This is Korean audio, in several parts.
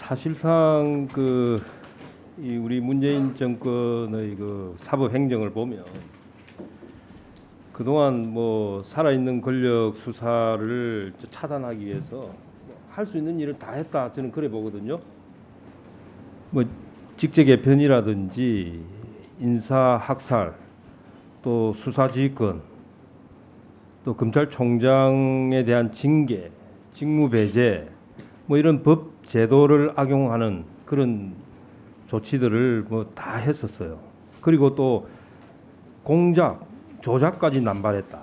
사실상 이 우리 문재인 정권의 사법 행정을 보면 그동안 뭐 살아있는 권력 수사를 차단하기 위해서 할 수 있는 일을 다 했다, 저는 그래 보거든요. 뭐 직제 개편이라든지 인사 학살, 또 수사지휘권, 또 검찰총장에 대한 징계, 직무 배제, 뭐 이런 법 제도를 악용하는 그런 조치들을 뭐 다 했었어요. 그리고 또 공작, 조작까지 남발했다.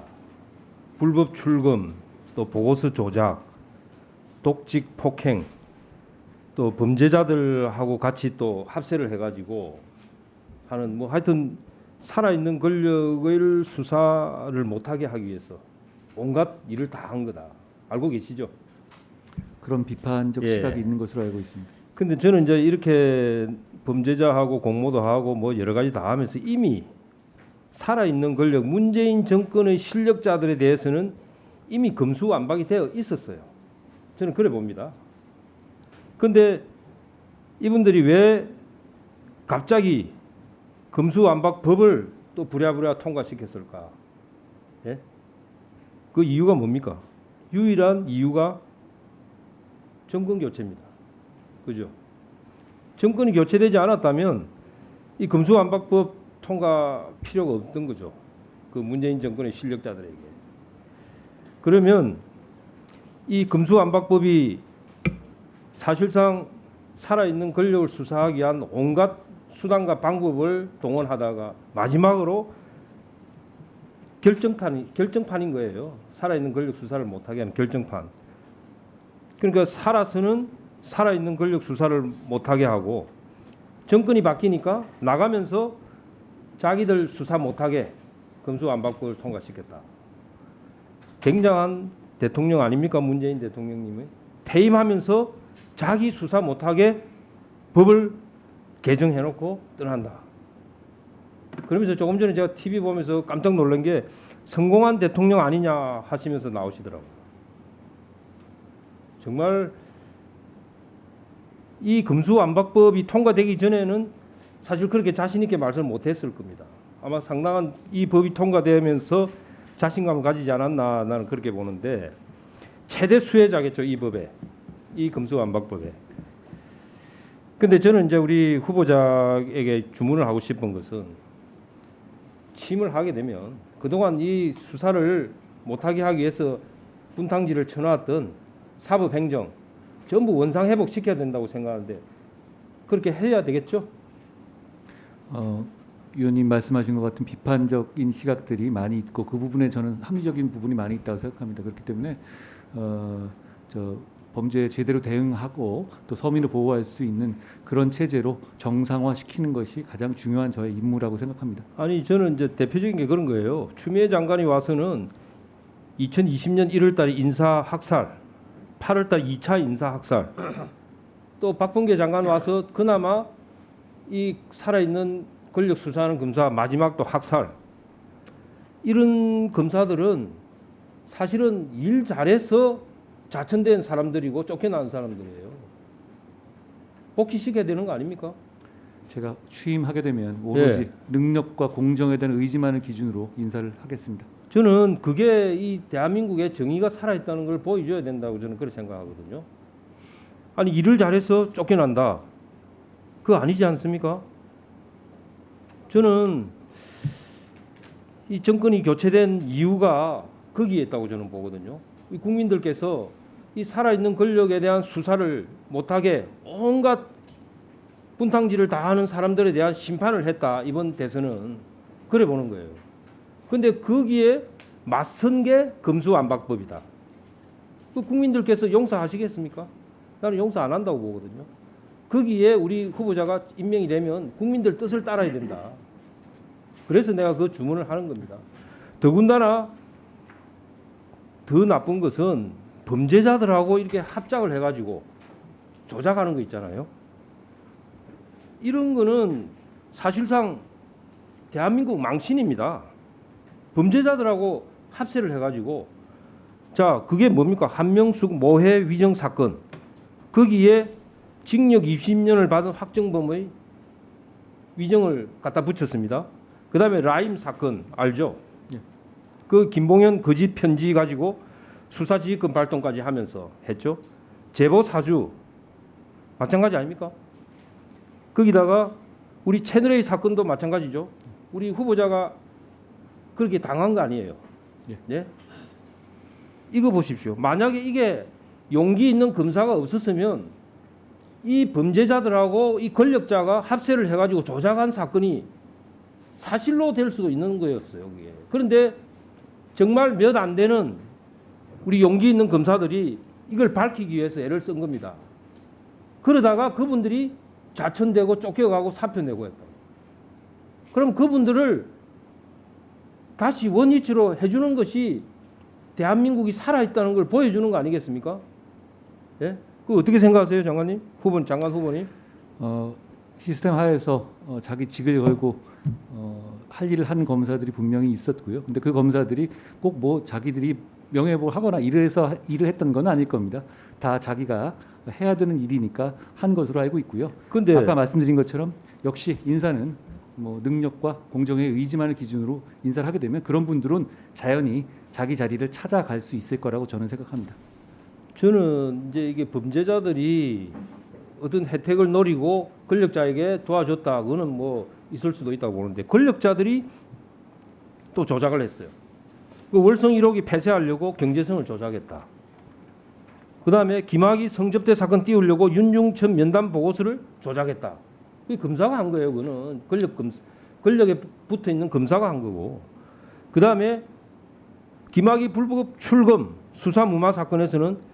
불법 출금, 또 보고서 조작, 독직 폭행, 또 범죄자들하고 같이 또 합세를 해가지고 하는 뭐 하여튼 살아있는 권력을 수사를 못하게 하기 위해서 온갖 일을 다 한 거다. 알고 계시죠? 그런 비판적 예. 시각이 있는 것으로 알고 있습니다. 근데 저는 이제 이렇게 범죄자하고 공모도 하고 뭐 여러 가지 다 하면서 이미 살아있는 권력, 문재인 정권의 실력자들에 대해서는 이미 검수완박이 되어 있었어요. 저는 그래 봅니다. 근데 이분들이 왜 갑자기 검수완박법을 또 부랴부랴 통과시켰을까? 예? 그 이유가 뭡니까? 유일한 이유가 정권 교체입니다. 그죠? 정권이 교체되지 않았다면 이 검수완박법 통과 필요가 없던 거죠. 그 문재인 정권의 실력자들에게. 그러면 이 검수완박법이 사실상 살아있는 권력을 수사하기 위한 온갖 수단과 방법을 동원하다가 마지막으로 결정판인 거예요. 살아있는 권력 수사를 못하게 하는 결정판. 그러니까 살아서는 살아있는 권력 수사를 못하게 하고 정권이 바뀌니까 나가면서 자기들 수사 못하게 검수완박법을 통과시켰다. 굉장한 대통령 아닙니까? 문재인 대통령님이 퇴임하면서 자기 수사 못하게 법을 개정해놓고 떠난다. 그러면서 조금 전에 제가 TV 보면서 깜짝 놀란 게 성공한 대통령 아니냐 하시면서 나오시더라고요. 정말 이 검수완박법이 통과되기 전에는 사실 그렇게 자신 있게 말씀을 못했을 겁니다. 아마 상당한 이 법이 통과되면서 자신감을 가지지 않았나 나는 그렇게 보는데 최대 수혜자겠죠, 이 법에, 이 검수완박법에. 근데 저는 이제 우리 후보자에게 주문을 하고 싶은 것은 취임을 하게 되면 그동안 이 수사를 못하게 하기 위해서 분탕질을 쳐놨던 사법행정 전부 원상회복 시켜야 된다고 생각하는데 그렇게 해야 되겠죠? 위원님 말씀하신 것 같은 비판적인 시각들이 많이 있고 그 부분에 저는 합리적인 부분이 많이 있다고 생각합니다. 그렇기 때문에 범죄에 제대로 대응하고 또 서민을 보호할 수 있는 그런 체제로 정상화시키는 것이 가장 중요한 저의 임무라고 생각합니다. 아니 저는 이제 대표적인 게 그런 거예요. 추미애 장관이 와서는 2020년 1월달에 인사 학살, 8월달 2차 인사 학살, 또 박범계 장관 와서 그나마 이 살아있는 권력 수사하는 검사 마지막 또 학살, 이런 검사들은 사실은 일 잘해서 자천된 사람들이고 쫓겨난 사람들이에요. 복귀시켜야 되는 거 아닙니까? 제가 취임하게 되면 오로지 예. 능력과 공정에 대한 의지만을 기준으로 인사를 하겠습니다. 저는 그게 이 대한민국의 정의가 살아있다는 걸 보여줘야 된다고 저는 그렇게 생각하거든요. 아니 일을 잘해서 쫓겨난다. 그거 아니지 않습니까? 저는 이 정권이 교체된 이유가 거기에 있다고 저는 보거든요. 이 국민들께서 이 살아있는 권력에 대한 수사를 못하게 온갖 분탕질을 다 하는 사람들에 대한 심판을 했다. 이번 대선은 그래 보는 거예요. 근데 거기에 맞선 게 검수완박법이다. 그 국민들께서 용서하시겠습니까? 나는 용서 안 한다고 보거든요. 거기에 우리 후보자가 임명이 되면 국민들 뜻을 따라야 된다. 그래서 내가 그 주문을 하는 겁니다. 더군다나 더 나쁜 것은 범죄자들하고 이렇게 합작을 해가지고 조작하는 거 있잖아요. 이런 거는 사실상 대한민국 망신입니다. 범죄자들하고 합세를 해가지고 자 그게 뭡니까? 한명숙 모해 위정 사건 거기에 징역 20년을 받은 확정범의 위정을 갖다 붙였습니다. 그다음에 라임 사건 알죠? 예. 그 김봉현 거짓 편지 가지고 수사지휘권 발동까지 하면서 했죠. 제보 사주 마찬가지 아닙니까? 거기다가 우리 채널A 사건도 마찬가지죠. 우리 후보자가 그렇게 당한 거 아니에요. 예. 네? 이거 보십시오. 만약에 이게 용기 있는 검사가 없었으면 이 범죄자들하고 이 권력자가 합세를 해가지고 조작한 사건이 사실로 될 수도 있는 거였어요. 그게. 그런데 정말 몇 안 되는 우리 용기 있는 검사들이 이걸 밝히기 위해서 애를 쓴 겁니다. 그러다가 그분들이 좌천되고 쫓겨가고 사표 내고 했다. 그럼 그분들을 다시 원위치로 해주는 것이 대한민국이 살아있다는 걸 보여주는 거 아니겠습니까? 예? 그 어떻게 생각하세요, 장관님? 장관 후보님? 시스템 하에서 자기 직을 걸고 할 일을 하는 검사들이 분명히 있었고요. 근데 그 검사들이 꼭 뭐 자기들이 명예회복을 하거나 일을 했던 건 아닐 겁니다. 다 자기가 해야 되는 일이니까 한 것으로 알고 있고요. 근데 아까 말씀드린 것처럼 역시 인사는 뭐 능력과 공정의 의지만을 기준으로 인사를 하게 되면 그런 분들은 자연히 자기 자리를 찾아갈 수 있을 거라고 저는 생각합니다. 저는 이제 이게 범죄자들이 어떤 혜택을 노리고 권력자에게 도와줬다. 그거는 뭐 있을 수도 있다고 보는데 권력자들이 또 조작을 했어요. 그 월성 1호기 폐쇄하려고 경제성을 조작했다. 그다음에 김학의 성접대 사건 띄우려고 윤중천 면담 보고서를 조작했다. 그 검사가 한 거예요. 그거는 권력에 붙어 있는 검사가 한 거고. 그다음에 김학의 불법 출금 수사 무마 사건에서는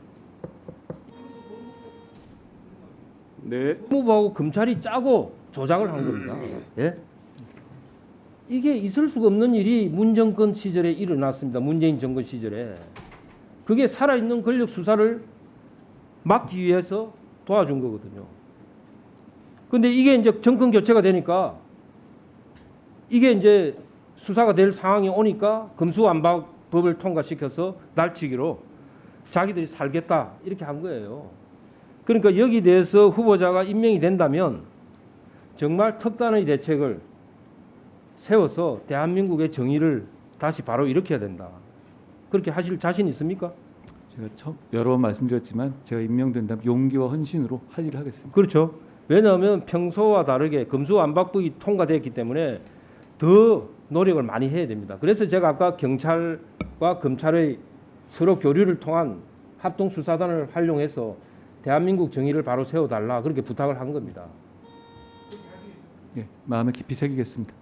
네. 법무부하고 검찰이 짜고 조작을 한 겁니다. 예? 이게 있을 수가 없는 일이 문 정권 시절에 일어났습니다. 문재인 정권 시절에. 그게 살아있는 권력 수사를 막기 위해서 도와준 거거든요. 근데 이게 이제 정권 교체가 되니까 이게 이제 수사가 될 상황이 오니까 검수완박법을 통과시켜서 날치기로 자기들이 살겠다 이렇게 한 거예요. 그러니까 여기 대해서 후보자가 임명이 된다면 정말 특단의 대책을 세워서 대한민국의 정의를 다시 바로 일으켜야 된다. 그렇게 하실 자신 있습니까? 제가 여러 번 말씀드렸지만 제가 임명된다면 용기와 헌신으로 할 일을 하겠습니다. 그렇죠. 왜냐하면 평소와 다르게 검수완박법이 통과됐기 때문에 더 노력을 많이 해야 됩니다. 그래서 제가 아까 경찰과 검찰의 서로 교류를 통한 합동수사단을 활용해서 대한민국 정의를 바로 세워달라 그렇게 부탁을 한 겁니다. 예, 마음에 깊이 새기겠습니다.